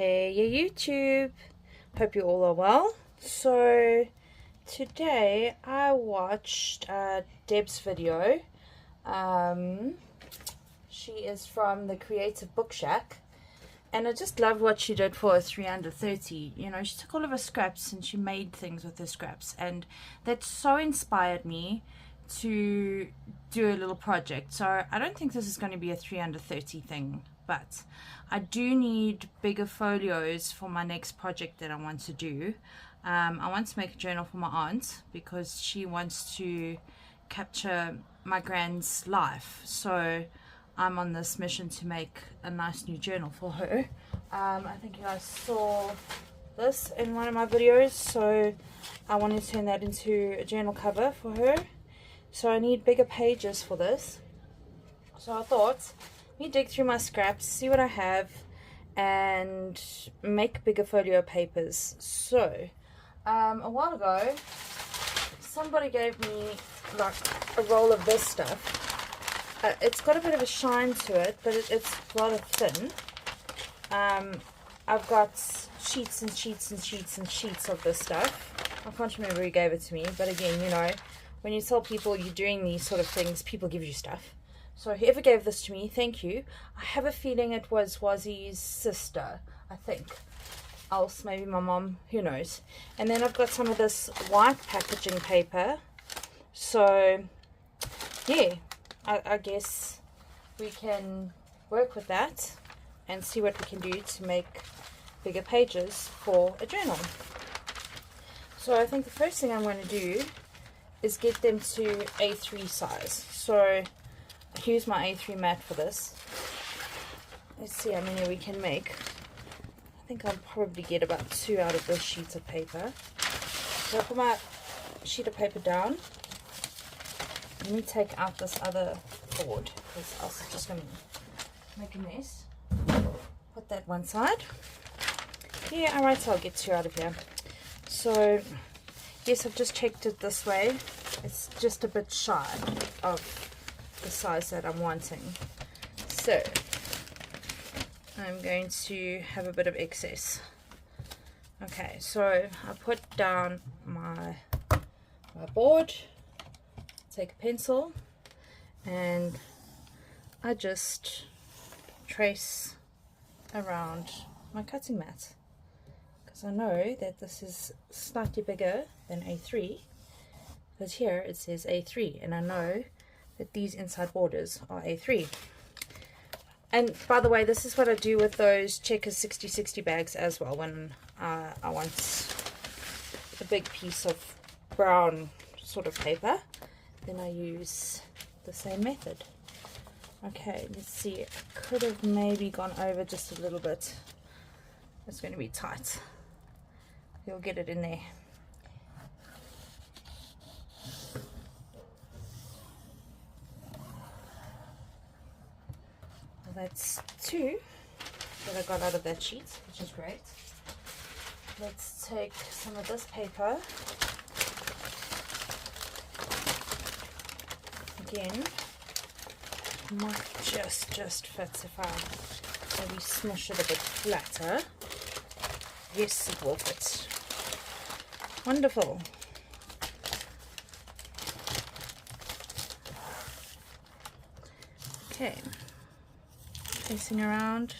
Hey YouTube, hope you all are well. So today I watched Deb's video. She is from the Creative Book Shack, and I just loved what she did for a 3 under 30. You know, she took all of her scraps and she made things with her scraps, and that so inspired me to do a little project. So I don't think this is going to be a 3 under 30 thing, but I do need bigger folios for my next project that I want to do. I want to make a journal for my aunt because she wants to capture my gran's life. So I'm on this mission to make a nice new journal for her. I think you guys saw this in one of my videos, so I want to turn that into a journal cover for her. So I need bigger pages for this. So I thought, let me dig through my scraps, see what I have, and make bigger folio papers. So a while ago, somebody gave me like a roll of this stuff. It's got a bit of a shine to it, but it's rather thin. I've got sheets and sheets and sheets and sheets of this stuff. I can't remember who gave it to me, but again, you know, when you tell people you're doing these sort of things, people give you stuff. So whoever gave this to me, thank you. I have a feeling it was Wazzy's sister, I think. Else maybe my mom, who knows. And then I've got some of this white packaging paper. So yeah, I guess we can work with that and see what we can do to make bigger pages for a journal. So I think the first thing I'm going to do is get them to A3 size. So here's my A3 mat for this. Let's see how many we can make. I think I'll probably get about 2 out of this sheet of paper. So I put my sheet of paper down. Let me take out this other board because else it's just going to make a mess. Put that one side. Yeah, alright, so I'll get 2 out of here. So yes, I've just checked it this way. It's just a bit shy of the size that I'm wanting. So I'm going to have a bit of excess. Okay, so I put down my board, take a pencil, and I just trace around my cutting mat. I know that this is slightly bigger than A3 because here it says A3, and I know that these inside borders are A3. And by the way, this is what I do with those Checkers 60/60 bags as well. When I want a big piece of brown sort of paper, then I use the same method. Okay, let's see, I could have maybe gone over just a little bit. It's going to be tight. You'll get it in there. Well, that's 2 that I got out of that sheet, which is great. Let's take some of this paper. Again, might just fit if I maybe smush it a bit flatter. Yes, it will fit. Wonderful. Okay, tracing around.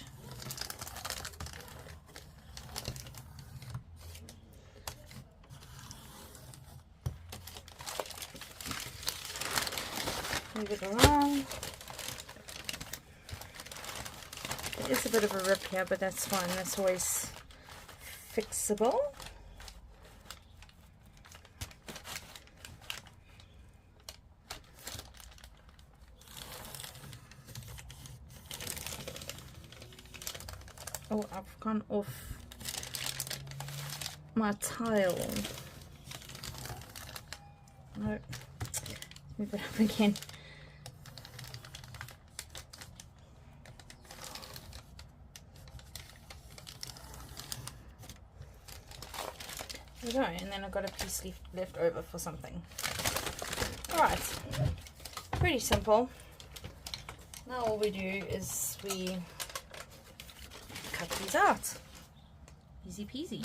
Move it along. There is a bit of a rip here, but that's fine. That's always fixable. Oh, I've gone off my tile. No, let's move it up again. There we go, and then I've got a piece left over for something. Alright, pretty simple. Now all we do is we cut these out. Easy peasy.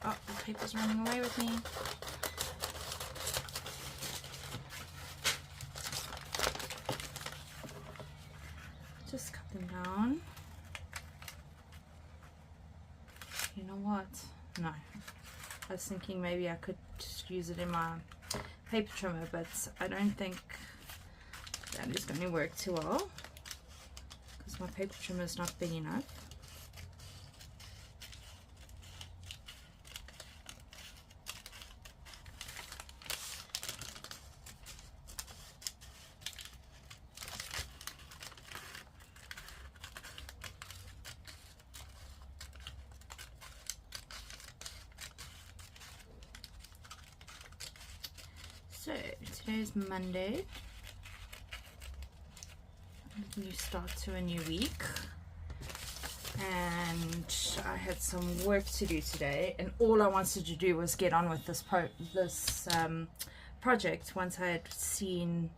Oh, the paper's running away with me. Just cut them down. You know what? No. I was thinking maybe I could just use it in my paper trimmer, but I don't think that is going to work too well because my paper trimmer is not big enough. So today is Monday, new start to a new week, and I had some work to do today, and all I wanted to do was get on with this project once I had seen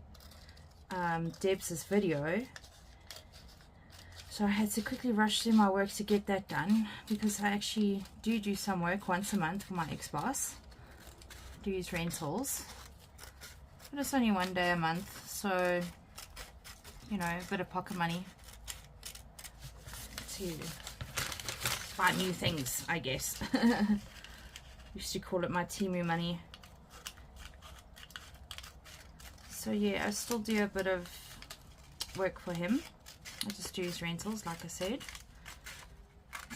Debs' video. So I had to quickly rush through my work to get that done, because I actually do some work once a month for my ex-boss. I do his rentals. But it's only one day a month, so, you know, a bit of pocket money to buy new things, I guess. Used to call it my Timu money. So yeah, I still do a bit of work for him. I just do his rentals, like I said.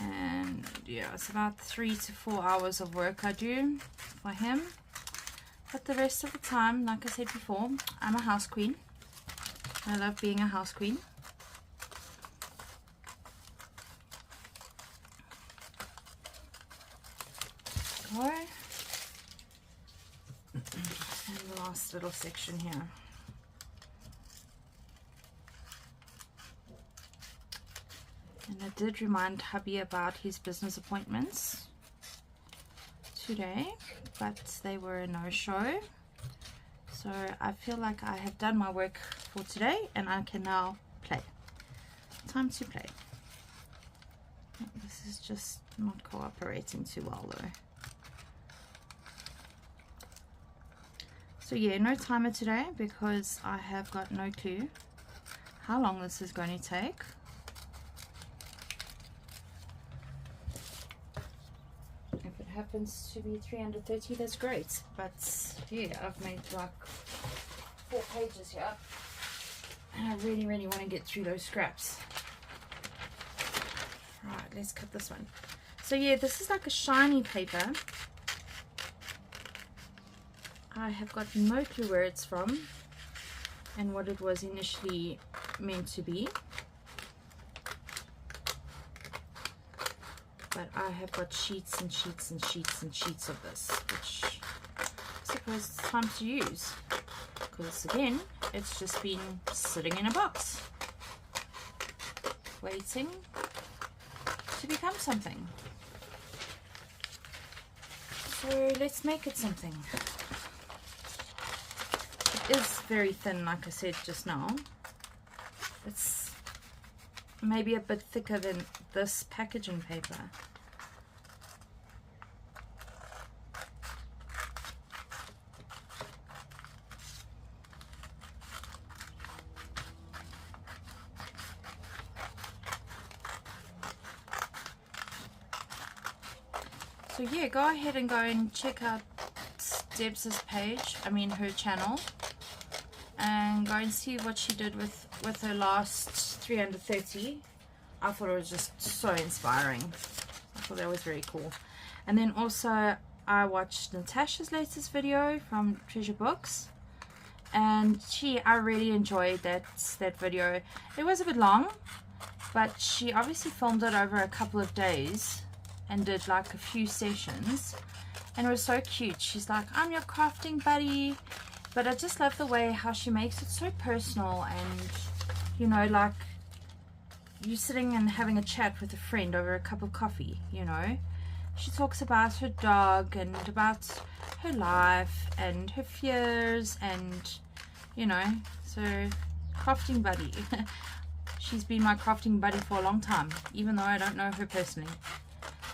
And yeah, it's about 3 to 4 hours of work I do for him. But the rest of the time, like I said before, I'm a house queen. I love being a house queen. And the last little section here. And I did remind hubby about his business appointments today, but they were a no-show. So I feel like I have done my work for today and I can now play. Time to play. This is just not cooperating too well though. So yeah, no timer today because I have got no clue how long this is going to take. Happens to be 330, that's great, but yeah, I've made like 4 pages here and I really want to get through those scraps. Right, let's cut this one. So yeah, this is like a shiny paper. I have got no clue where it's from and what it was initially meant to be. But I have got sheets and sheets and sheets and sheets of this, which I suppose it's time to use. Because again, it's just been sitting in a box, waiting to become something. So let's make it something. It is very thin, like I said just now. It's maybe a bit thicker than this packaging paper. So yeah, go ahead and go and check out Debs' page, I mean her channel, and go and see what she did with her last 330. I thought it was just so inspiring. I thought that was very cool. And then also I watched Natasa's latest video from Treasure Books, and I really enjoyed that video. It was a bit long, but she obviously filmed it over a couple of days and did like a few sessions, and it was so cute. She's like, I'm your crafting buddy, but I just love the way how she makes it so personal, and you know, like you sitting and having a chat with a friend over a cup of coffee, you know. She talks about her dog and about her life and her fears, and you know, so crafting buddy. She's been my crafting buddy for a long time, even though I don't know her personally.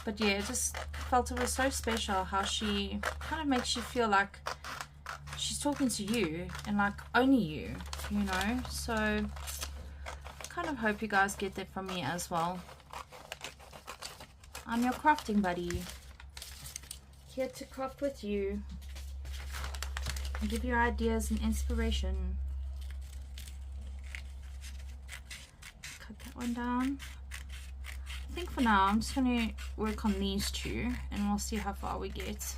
But yeah, I just felt it was so special how she kind of makes you feel like she's talking to you and like only you, you know. So I kind of hope you guys get that from me as well. I'm your crafting buddy, here to craft with you and give you ideas and inspiration. Cut that one down. I think for now I'm just going to work on these two and we'll see how far we get.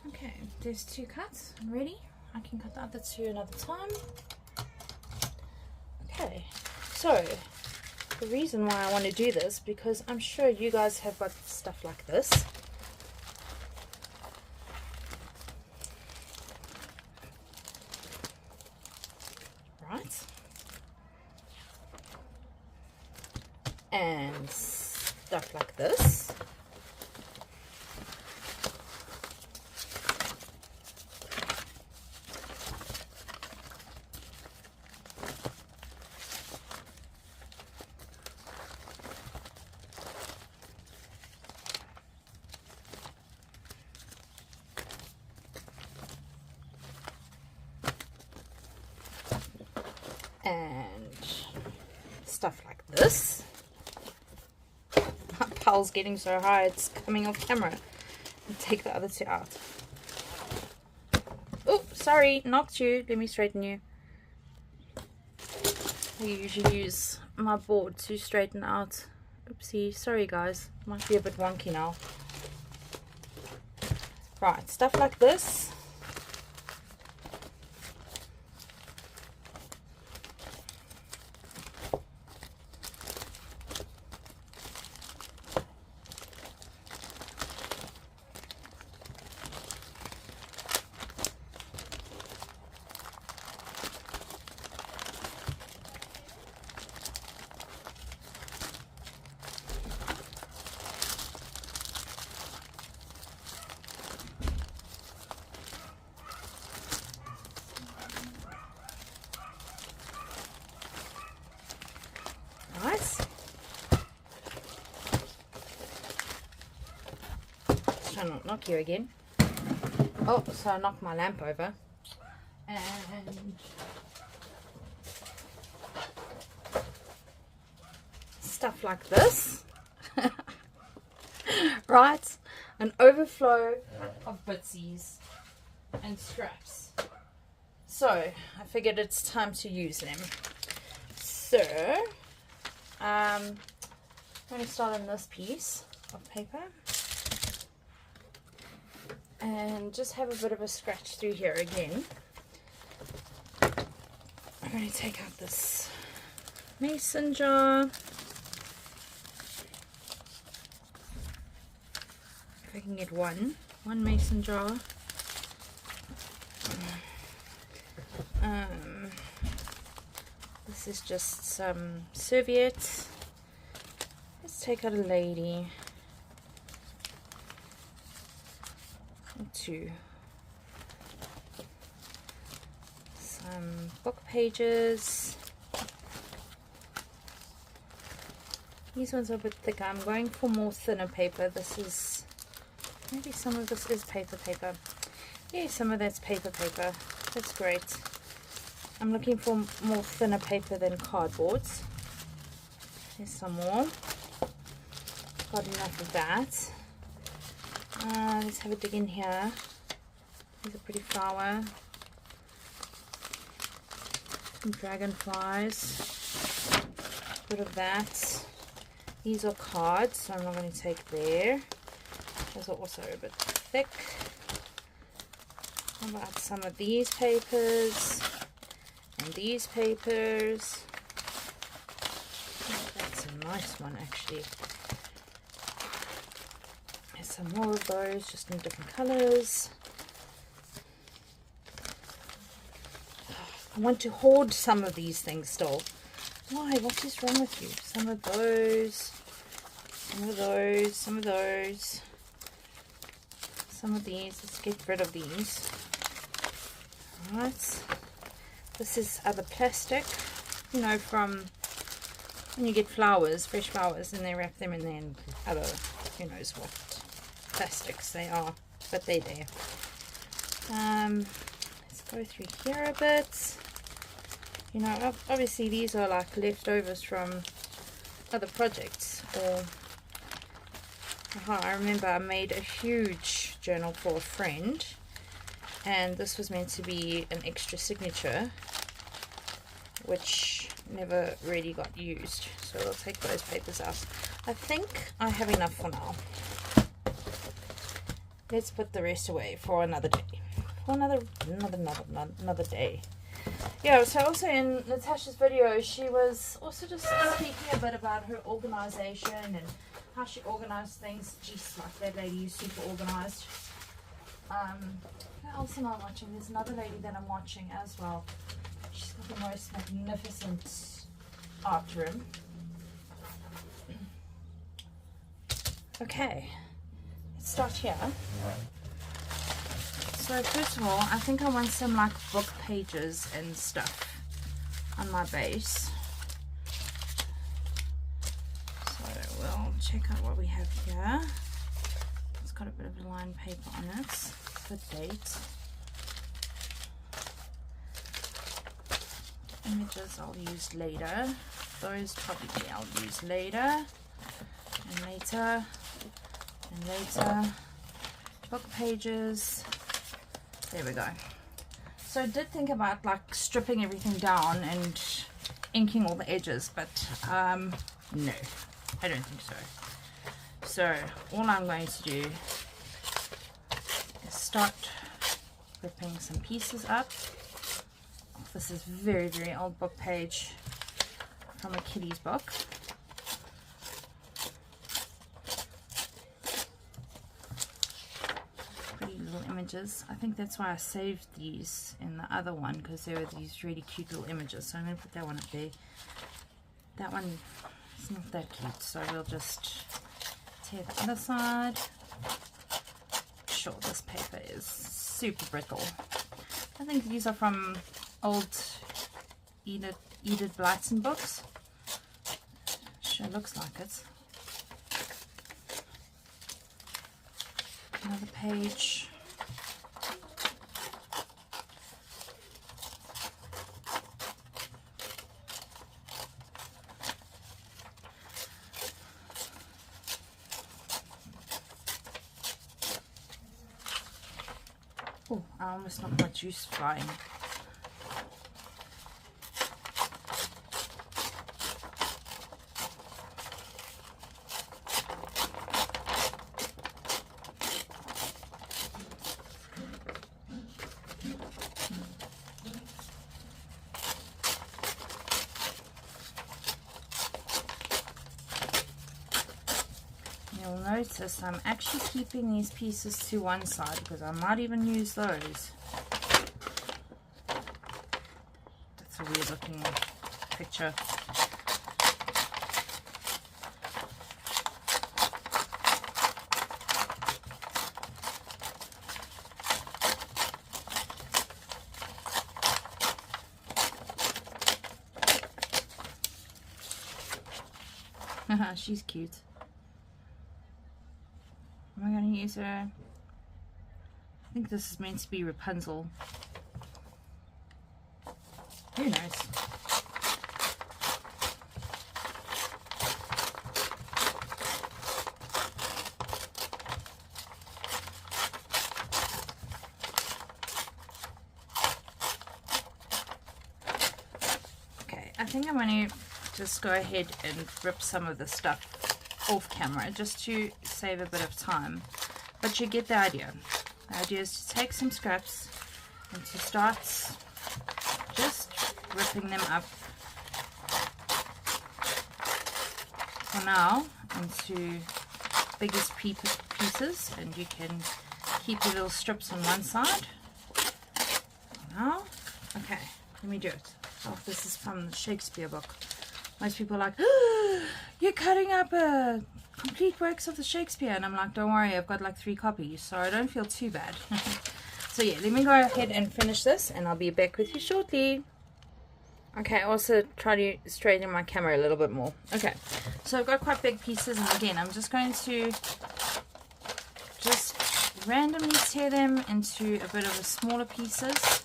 Okay, there's two cuts. I'm ready. I can cut the other two another time. Okay, so the reason why I want to do this, because I'm sure you guys have got stuff like this. Right? And stuff like this. And stuff like this. My pal's getting so high it's coming off camera. I'll take the other two out. Oh, sorry, knocked you. Let me straighten you. I usually use my board to straighten out. Oopsie, sorry guys. Might be a bit wonky now. Right, stuff like this. Try not to knock you again. Oh, so I knocked my lamp over. And stuff like this. Right? An overflow of bitsies and scraps. So I figured it's time to use them. So I'm going to start on this piece of paper and just have a bit of a scratch through here again. I'm going to take out this mason jar. If I can get one mason jar. This is just some serviettes. Let's take out a lady. Two. Some book pages. These ones are a bit thicker. I'm going for more thinner paper. This is, maybe some of this is paper. Yeah, some of that's paper. That's great. I'm looking for more thinner paper than cardboards. There's some more. Got enough of that. Let's have a dig in here. There's a pretty flower. Some dragonflies. A bit of that. These are cards, so I'm not going to take there. Those are also a bit thick. How about some of these papers? And these papers. Oh, that's a nice one actually. There's some more of those, just in different colors. I want to hoard some of these things still. Why? What is wrong with you? Some of those. Some of those, some of those, some of these. Let's get rid of these. Alright. This is other plastic, you know, from when you get flowers, fresh flowers, and they wrap them in there and other, who knows what plastics they are, but they're there. Let's go through here a bit. You know, obviously these are like leftovers from other projects, or I remember I made a huge journal for a friend, and this was meant to be an extra signature, which never really got used, so I'll take those papers out. I think I have enough for now. Let's put the rest away for another day, for another day. Yeah, so also in Natasha's video, she was also just speaking a bit about her organization and how she organized things. Jeez, like that lady is super organized. What else am I watching? There's another lady that I'm watching as well. She's got the most magnificent art room. Okay, let's start here. So first of all, I think I want some like book pages and stuff on my base. So we'll check out what we have here. It's got a bit of lined paper on it. The date. Images I'll use later. Those probably I'll use later. And later. And later. Book pages. There we go. So I did think about like stripping everything down and inking all the edges, but no, I don't think so. So all I'm going to do is start ripping some pieces up. This is very, very old book page from a kiddie's book. Images. I think that's why I saved these in the other one, because there were these really cute little images. So I'm going to put that one up there. That one is not that cute, so we'll just tear the other side. Sure, this paper is super brittle. I think these are from old Edith Blyton books. Sure looks like it. Another page. Oh, I almost knocked my juice flying. You'll notice I'm actually keeping these pieces to one side because I might even use those. That's a weird looking picture. She's cute. Am I going to use her? I think this is meant to be Rapunzel. Who knows? Okay, I think I'm going to just go ahead and rip some of the stuff off camera just to save a bit of time, but you get the idea. The idea is to take some scraps and to start just ripping them up for now into biggest pieces, and you can keep your little strips on one side. Now, okay, let me do it. Oh, this is from the Shakespeare book. Most people are like, oh, you're cutting up a complete works of the Shakespeare, and I'm like, don't worry, I've got like 3 copies, so I don't feel too bad. So yeah, let me go ahead and finish this, and I'll be back with you shortly. Okay, I also try to straighten my camera a little bit more. Okay, so I've got quite big pieces, and again, I'm just going to just randomly tear them into a bit of a smaller pieces.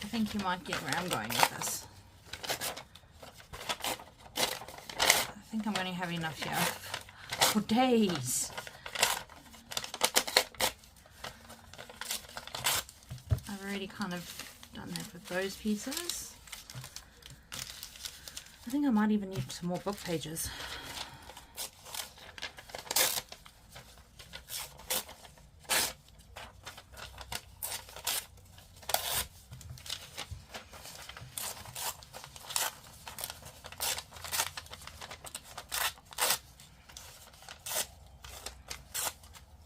I think you might get where I'm going with this. I think I'm going to have enough here for days. I've already kind of done that with those pieces. I think I might even need some more book pages.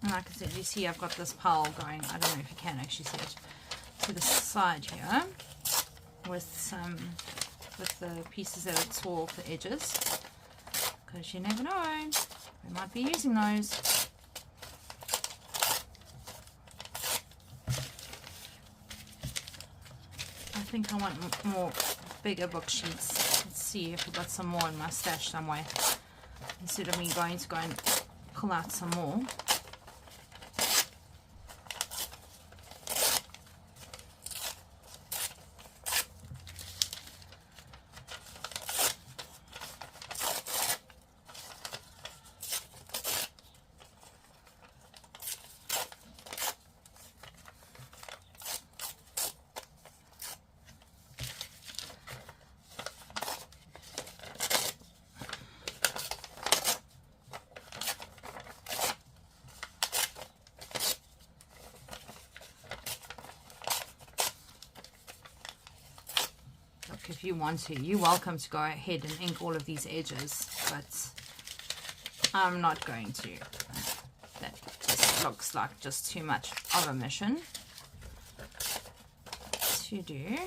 And like I said, you see I've got this pile going, I don't know if you can actually see it, to the side here with the pieces that are tore off the edges, because you never know, we might be using those. I think I want more bigger book sheets. Let's see if we've got some more in my stash somewhere, instead of me going to go and pull out some more. If you want to, you're welcome to go ahead and ink all of these edges, but I'm not going to. That just looks like just too much of a mission to do.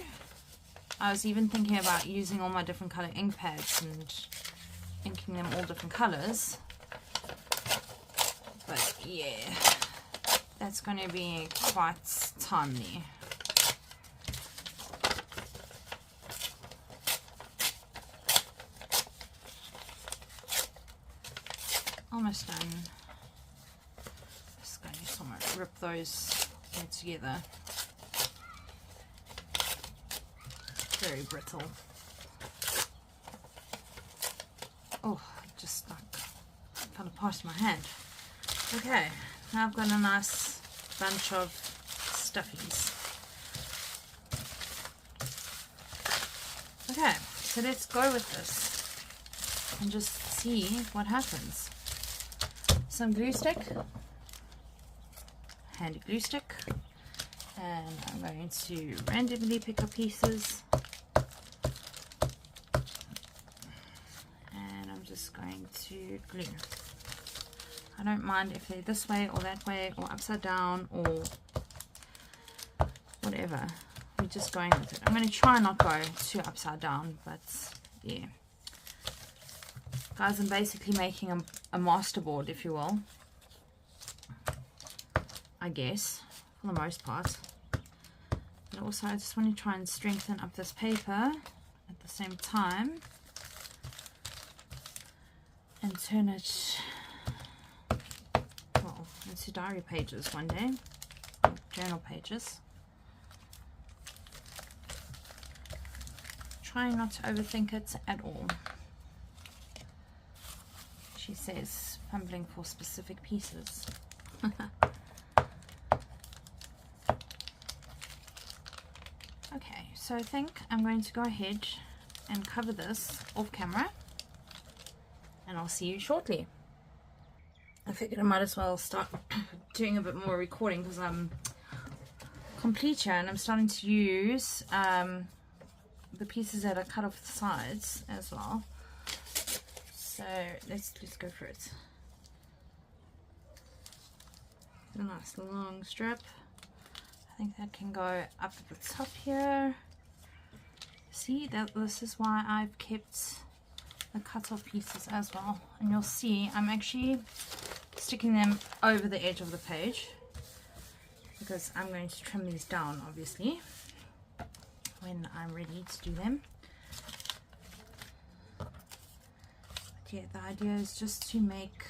I was even thinking about using all my different color ink pads and inking them all different colors, but yeah, that's going to be quite timely. Almost done. Just going to somewhere rip those all together. Very brittle. Oh, just like fell apart in my hand. Okay, now I've got a nice bunch of stuffies. Okay, so let's go with this and just see what happens. Some glue stick, handy glue stick, and I'm going to randomly pick up pieces, and I'm just going to glue. I don't mind if they're this way or that way or upside down or whatever, we're just going with it. I'm going to try not go too upside down, but yeah. Guys, I'm basically making a masterboard, if you will, I guess, for the most part. And also I just want to try and strengthen up this paper at the same time and turn it, well, into diary pages one day, journal pages. Trying not to overthink it at all. She says, fumbling for specific pieces. Okay, so I think I'm going to go ahead and cover this off camera, and I'll see you shortly. I figured I might as well start doing a bit more recording because I'm complete here, and I'm starting to use the pieces that are cut off the sides as well. So let's just go for it. A nice long strip. I think that can go up at the top here. See, that this is why I've kept the cut off pieces as well, and you'll see I'm actually sticking them over the edge of the page because I'm going to trim these down obviously when I'm ready to do them. But yeah, the idea is just to make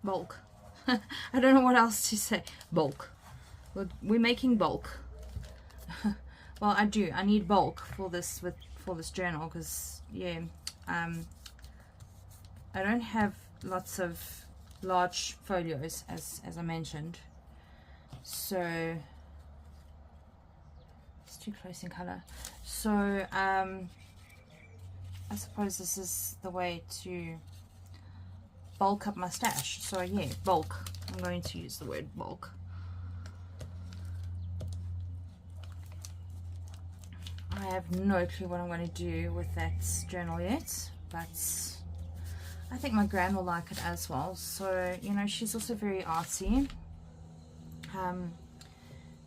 bulk. I don't know what else to say. Bulk. We're making bulk. Well, I need bulk for this journal because yeah, I don't have lots of large folios as I mentioned, so it's too close in color. So I suppose this is the way to bulk up my stash. So yeah, bulk. I'm going to use the word bulk. I have no clue what I'm going to do with that journal yet, but I think my gran will like it as well. So, you know, she's also very artsy.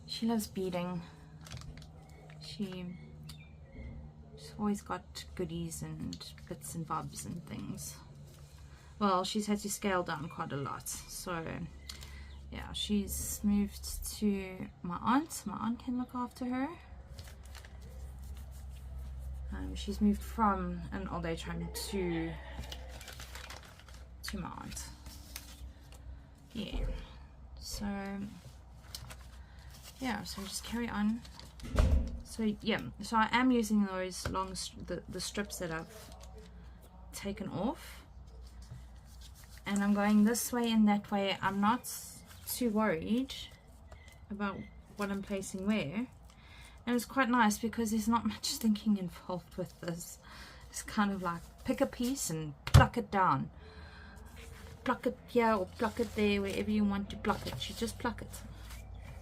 She loves beading. She's always got goodies and bits and bobs and things. Well, she's had to scale down quite a lot. So, yeah, she's moved to my aunt. My aunt can look after her. She's moved from an old age home to my aunt. Yeah. So yeah, so just carry on. So yeah, so I am using those long the strips that I've taken off, and I'm going this way and that way. I'm not too worried about what I'm placing where. And it's quite nice because there's not much thinking involved with this. It's kind of like pick a piece and pluck it down. Pluck it here or pluck it there, wherever you want to pluck it. You just pluck it.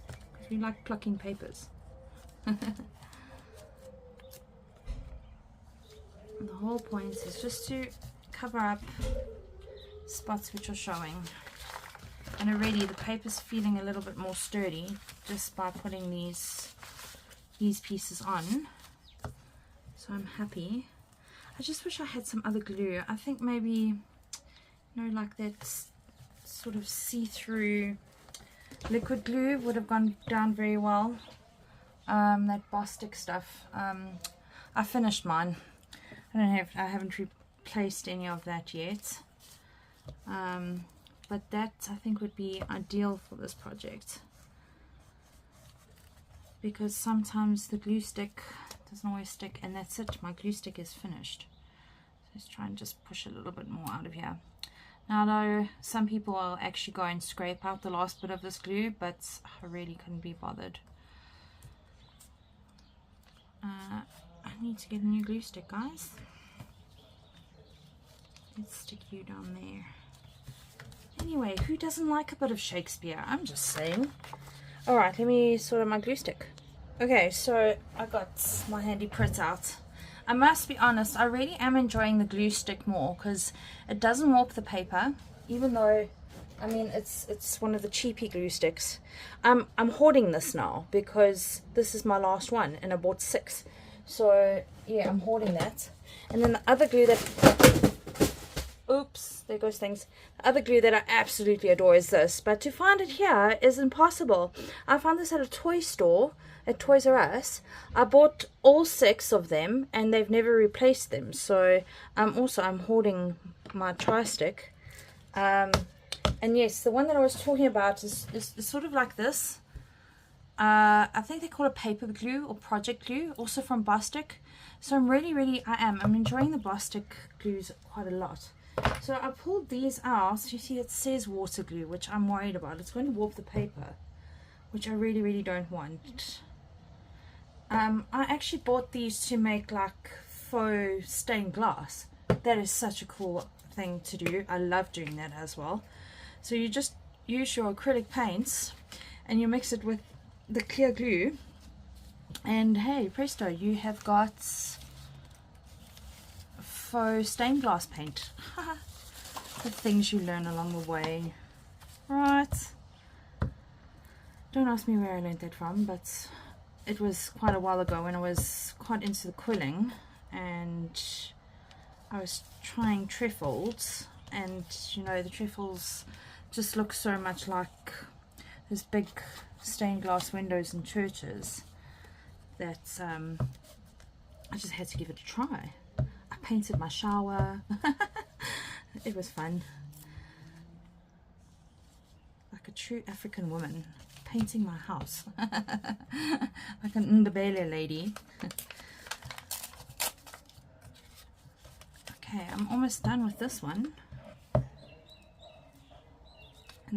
Because we like plucking papers. The whole point is just to cover up spots which are showing. And already the paper's feeling a little bit more sturdy just by putting these pieces on, so I'm happy. I just wish I had some other glue. I think maybe, you know, like that sort of see-through liquid glue would have gone down very well. That Bostik stuff. I finished mine. I haven't replaced any of that yet. But that I think would be ideal for this project, because sometimes the glue stick doesn't always stick, and that's it, my glue stick is finished. So let's try and just push a little bit more out of here. Now though, some people will actually go and scrape out the last bit of this glue, but I really couldn't be bothered. I need to get a new glue stick, guys. Let's stick you down there. Anyway, who doesn't like a bit of Shakespeare? I'm just saying. Alright, let me sort out my glue stick. Okay, so I got my handy print out. I must be honest, I really am enjoying the glue stick more because it doesn't warp the paper, even though, I mean, it's one of the cheapy glue sticks. I'm hoarding this now because this is my last one and I bought 6. So yeah, I'm hoarding that. And then the other glue that, oops, there goes things. The other glue that I absolutely adore is this, but to find it here is impossible. I found this at a toy store at Toys R Us. I bought all 6 of them and they've never replaced them. So also I'm hoarding my tri-stick. And yes, the one that I was talking about is sort of like this. I think they call it paper glue or project glue, also from Bostik. So I'm enjoying the Bostik glues quite a lot. So I pulled these out. You see it says water glue, which I'm worried about. It's going to warp the paper, which I really don't want. I actually bought these to make like faux stained glass. That is such a cool thing to do. I love doing that as well. So you just use your acrylic paints and you mix it with the clear glue, and hey presto, you have got faux stained glass paint. The things you learn along the way, right? Don't ask me where I learned that from, but it was quite a while ago when I was quite into the quilling, and I was trying trefoils, and you know, the trefoils just look so much like those big stained glass windows in churches that I just had to give it a try. I painted my shower. It was fun. Like a true African woman painting my house. Like an Ndebele lady. Okay, I'm almost done with this one. And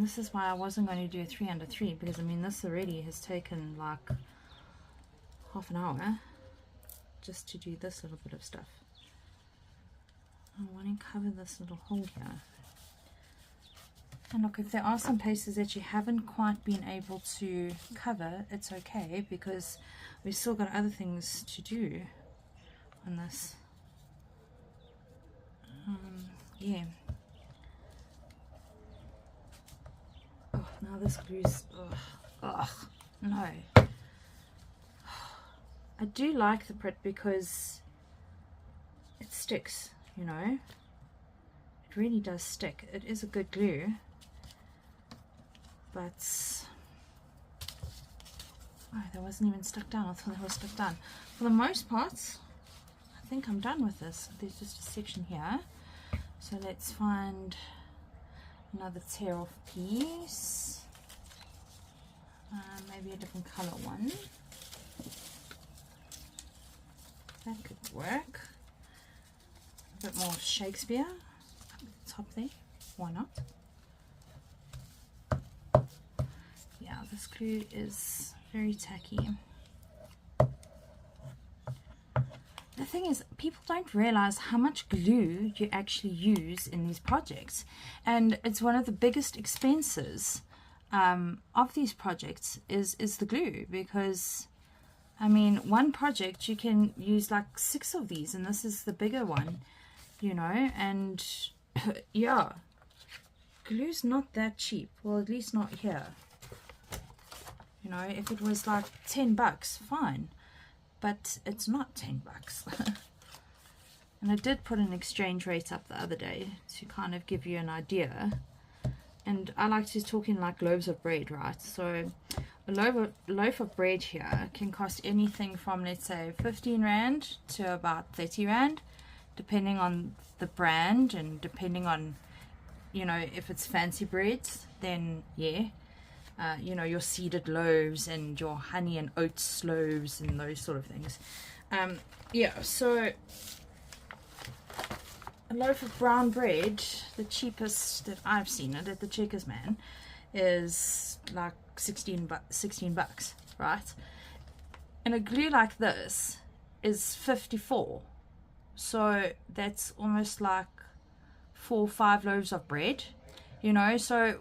this is why I wasn't going to do a 3 under 3, because I mean this already has taken like half an hour just to do this little bit of stuff. I want to cover this little hole here. And look, if there are some places that you haven't quite been able to cover, it's okay, because we've still got other things to do on this. Yeah. Oh, now this glue's, ugh, no. I do like the Pritt because it sticks, you know. It really does stick. It is a good glue. But, oh, that wasn't even stuck down. I thought that was stuck down. For the most part, I think I'm done with this. There's just a section here. So let's find another tear off piece. Maybe a different color one. That could work. A bit more Shakespeare up at the top there. Why not? Yeah, this glue is very tacky. The thing is, people don't realize how much glue you actually use in these projects, and it's one of the biggest expenses of these projects is the glue, because I mean, one project you can use like 6 of these, and this is the bigger one, you know. And yeah, glue's not that cheap. Well, at least not here. You know, if it was like 10 bucks, fine, but it's not 10 bucks. And I did put an exchange rate up the other day to kind of give you an idea. And I like to talk in like loaves of bread, right? So a loaf of bread here can cost anything from, let's say, 15 Rand to about 30 Rand, depending on the brand and depending on, you know, if it's fancy breads, then yeah, you know, your seeded loaves and your honey and oats loaves and those sort of things. Yeah, so a loaf of brown bread, the cheapest that I've seen it at the Checkers Man, is like 16 bucks, right? And a glue like this is 54, so that's almost like 4 or 5 loaves of bread, you know. So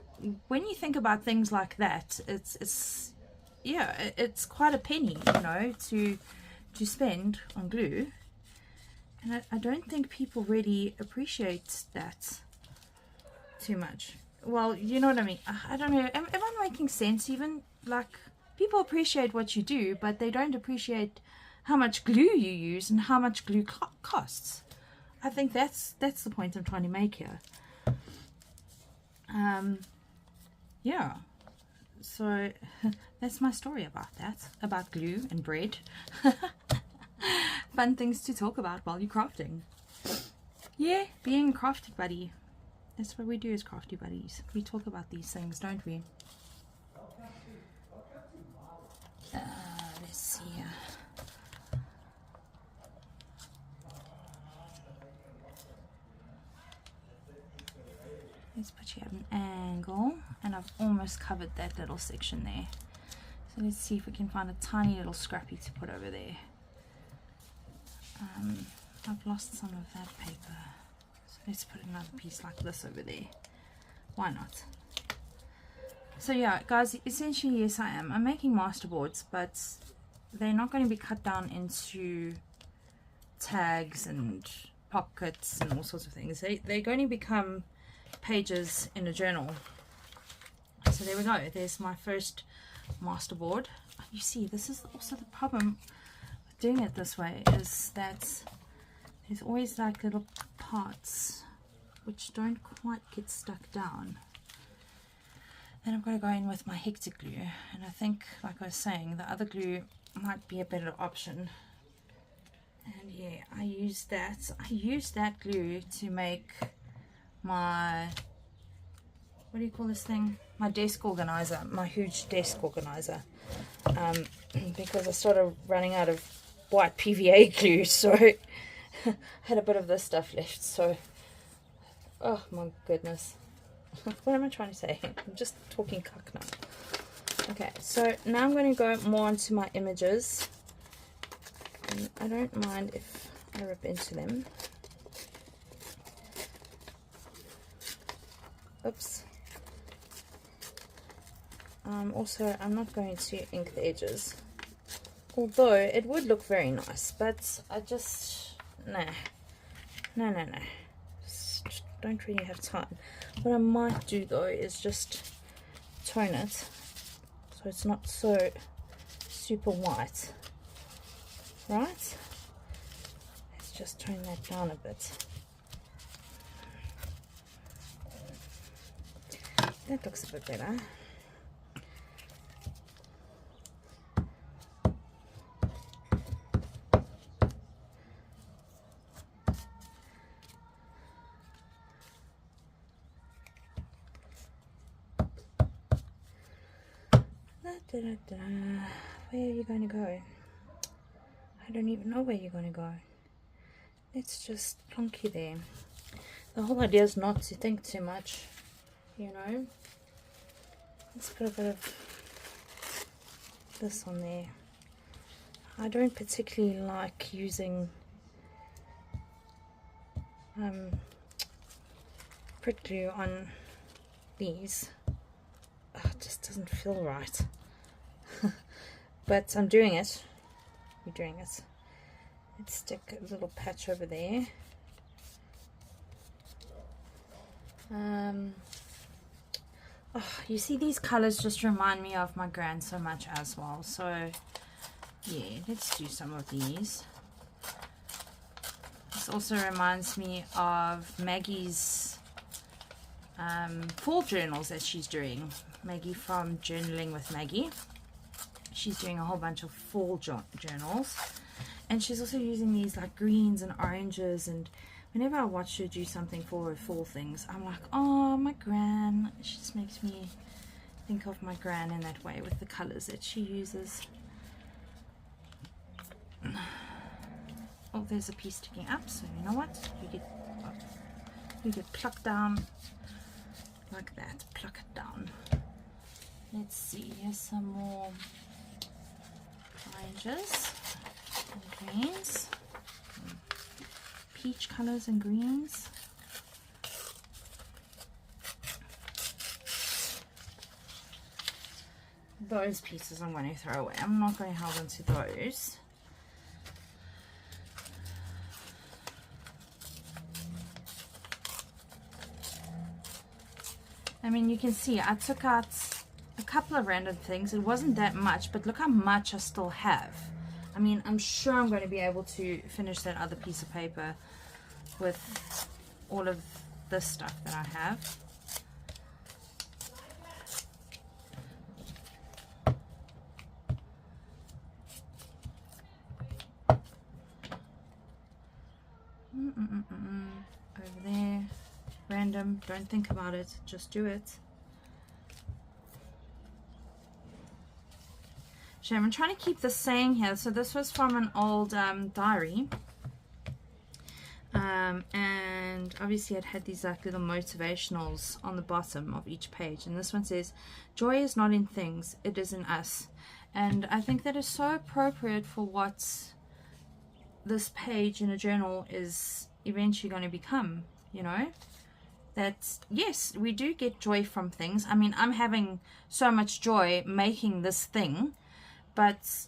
when you think about things like that, it's yeah, it's quite a penny, you know, to spend on glue. And I don't think people really appreciate that too much. Well, you know what I mean. I don't know. Am I making sense? Even like, people appreciate what you do, but they don't appreciate how much glue you use and how much glue costs. I think that's the point I'm trying to make here. Yeah. So that's my story about that, about glue and bread. Fun things to talk about while you're crafting. Yeah, being a crafty buddy. That's what we do as crafty buddies. We talk about these things, don't we? Let's see here. Let's put you at an angle, and I've almost covered that little section there. So let's see if we can find a tiny little scrappy to put over there. I've lost some of that paper, so let's put another piece like this over there. Why not? So yeah, guys, essentially, yes, I'm making masterboards, but they're not going to be cut down into tags and pockets and all sorts of things. They're going to become pages in a journal. So there we go. There's my first masterboard. you see, this is also the problem with doing it this way, is that there's always like little parts which don't quite get stuck down. Then I've got to go in with my hector glue, and I think, like I was saying, the other glue might be a better option. And yeah, I use that glue to make my, what do you call this thing, my desk organizer, my huge desk organizer, because I started running out of white PVA glue, so I had a bit of this stuff left. So oh my goodness, what am I trying to say? I'm just talking cuck now. Okay, so now I'm going to go more into my images. I don't mind if I rip into them. Oops. Also, I'm not going to ink the edges, although it would look very nice, but I just, no, just don't really have time. What I might do though is just tone it so it's not so super white. Right, let's just tone that down a bit. That looks a bit better. Where are you going to go? I don't even know where you're going to go. Let's just plonk you there. The whole idea is not to think too much, you know. Let's put a bit of this on there. I don't particularly like using Pritt glue on these. It just doesn't feel right. But I'm doing it. We're doing it. Let's stick a little patch over there. Oh, you see, these colors just remind me of my gran so much as well. So yeah, let's do some of these. This also reminds me of Maggie's fall journals that she's doing. Maggie from Journaling with Maggie. She's doing a whole bunch of fall journals, and she's also using these like greens and oranges, and whenever I watch her do something for her fall things, I'm like, oh, my gran. She just makes me think of my gran in that way with the colors that she uses. Oh, there's a piece sticking up, so you know what, you get plucked down like that. Pluck it down. Let's see, here's some more oranges and greens, peach colors and greens. Those pieces I'm going to throw away. I'm not going to hold on to those. I mean, you can see I took out a couple of random things. It wasn't that much, but look how much I still have. I mean, I'm sure I'm going to be able to finish that other piece of paper with all of this stuff that I have. Over there. Random. Don't think about it. Just do it. Shame, I'm trying to keep the saying here. So this was from an old diary. And obviously it had these like little motivationals on the bottom of each page. And this one says, joy is not in things, it is in us. And I think that is so appropriate for what this page in a journal is eventually going to become, you know. That yes, we do get joy from things. I mean, I'm having so much joy making this thing, but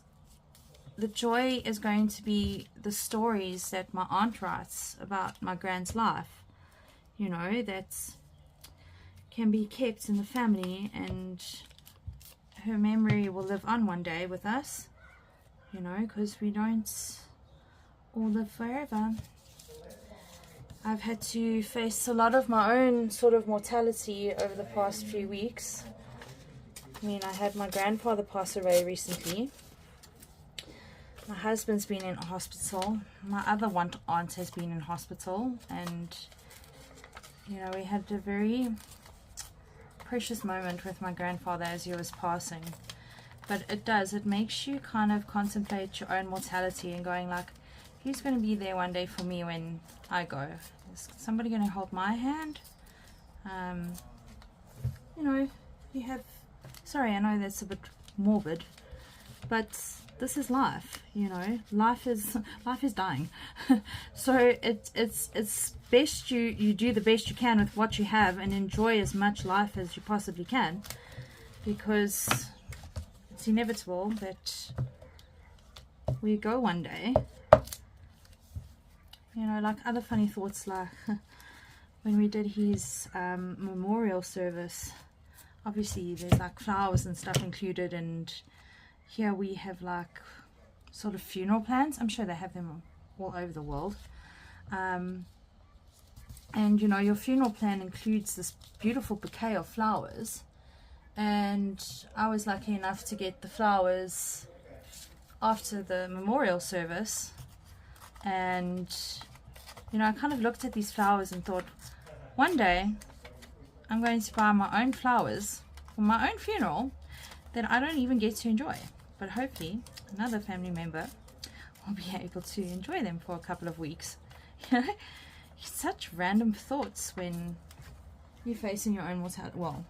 the joy is going to be the stories that my aunt writes about my gran's life, you know, that can be kept in the family, and her memory will live on one day with us, you know, because we don't all live forever. I've had to face a lot of my own sort of mortality over the past few weeks. I mean, I had my grandfather pass away recently. My husband's been in hospital. My other one aunt has been in hospital. And, you know, we had a very precious moment with my grandfather as he was passing. But it makes you kind of contemplate your own mortality and going like, who's going to be there one day for me when I go? Is somebody going to hold my hand? You know, you have... Sorry, I know that's a bit morbid, but this is life, you know. Life is dying. So it's best you do the best you can with what you have and enjoy as much life as you possibly can, because it's inevitable that we go one day. You know, like other funny thoughts, like when we did his memorial service, obviously there's like flowers and stuff included, and here we have like sort of funeral plans. I'm sure they have them all over the world. And you know, your funeral plan includes this beautiful bouquet of flowers, and I was lucky enough to get the flowers after the memorial service. And you know, I kind of looked at these flowers and thought, one day I'm going to buy my own flowers for my own funeral that I don't even get to enjoy, but hopefully another family member will be able to enjoy them for a couple of weeks. You know, such random thoughts when you're facing your own mortality. Well,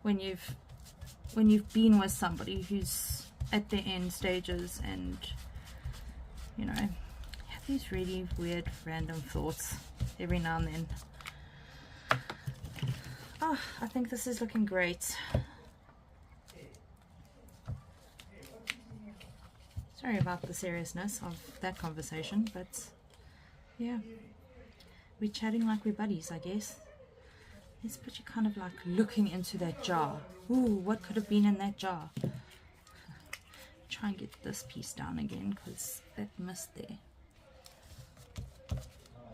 when you've been with somebody who's at their end stages, and you know, have these really weird random thoughts every now and then. Oh, I think this is looking great. Sorry about the seriousness of that conversation, but yeah, we're chatting like we're buddies, I guess. Let's put you kind of like looking into that jar. Ooh, what could have been in that jar? Try and get this piece down again, because that missed there.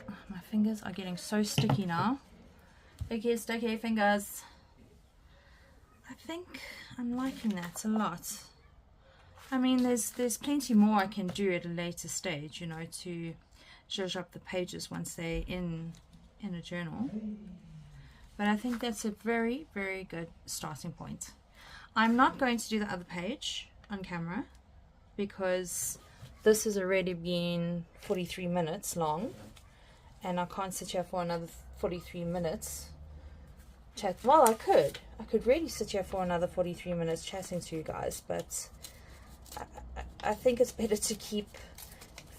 Oh, my fingers are getting so sticky now. Okay, sticky fingers. I think I'm liking that a lot. I mean, there's plenty more I can do at a later stage, you know, to zhuzh up the pages once they're in a journal. But I think that's a very, very good starting point. I'm not going to do the other page on camera because this has already been 43 minutes long, and I can't sit here for another 43 minutes chat. Well, I could really sit here for another 43 minutes chatting to you guys, but I think it's better to keep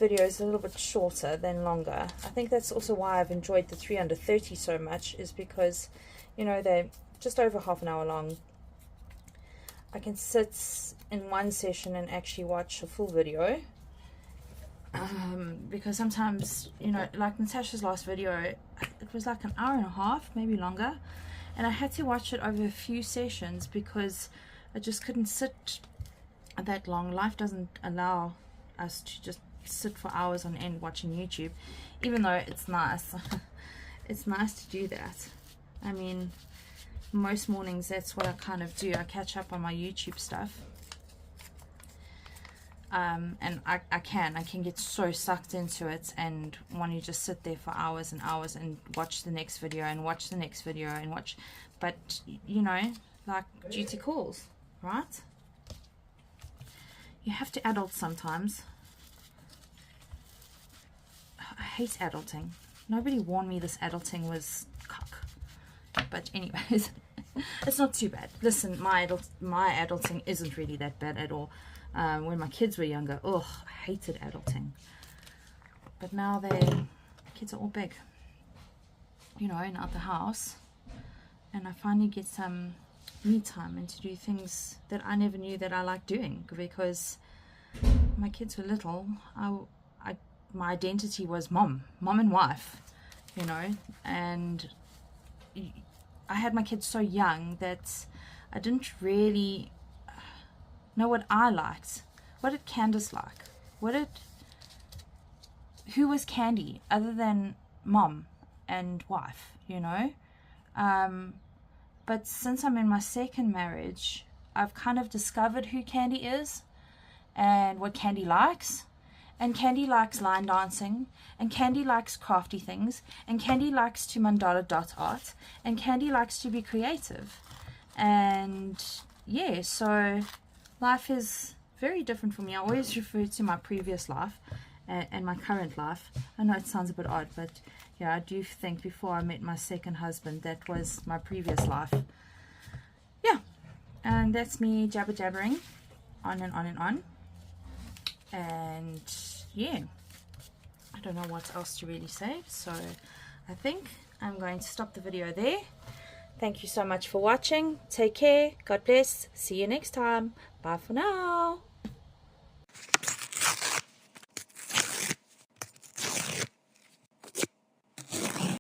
videos a little bit shorter than longer. I think that's also why I've enjoyed the 3 under 30 so much, is because, you know, they're just over half an hour long. I can sit in one session and actually watch a full video, because sometimes, you know, like Natasha's last video, it was like an hour and a half, maybe longer, and I had to watch it over a few sessions because I just couldn't sit that long. Life doesn't allow us to just sit for hours on end watching YouTube, even though it's nice. It's nice to do that. I mean, most mornings that's what I kind of do. I catch up on my YouTube stuff, and I can get so sucked into it and want to just sit there for hours and hours and watch the next video and watch the next video and watch. But you know, like, duty calls, right? You have to adult sometimes. I hate adulting. Nobody warned me this adulting was cock. But anyways, it's not too bad. Listen, my adulting isn't really that bad at all. When my kids were younger, ugh, I hated adulting. But now kids are all big, you know, and out the house, and I finally get some me time and to do things that I never knew that I liked doing, because my kids were little. My identity was mom and wife, you know, and I had my kids so young that I didn't really know what I liked. What did Candace like? Who was Candy other than mom and wife, you know? But since I'm in my second marriage, I've kind of discovered who Candy is and what Candy likes. And Candy likes line dancing, and Candy likes crafty things, and Candy likes to mandala dot art, and Candy likes to be creative. And yeah, so life is very different for me. I always refer to my previous life and my current life. I know it sounds a bit odd, but yeah, I do think before I met my second husband, that was my previous life. Yeah, and that's me jabbering on and on and on. And yeah, I don't know what else to really say, so I think I'm going to stop the video there. Thank you so much for watching. Take care. God bless. See you next time. Bye for now.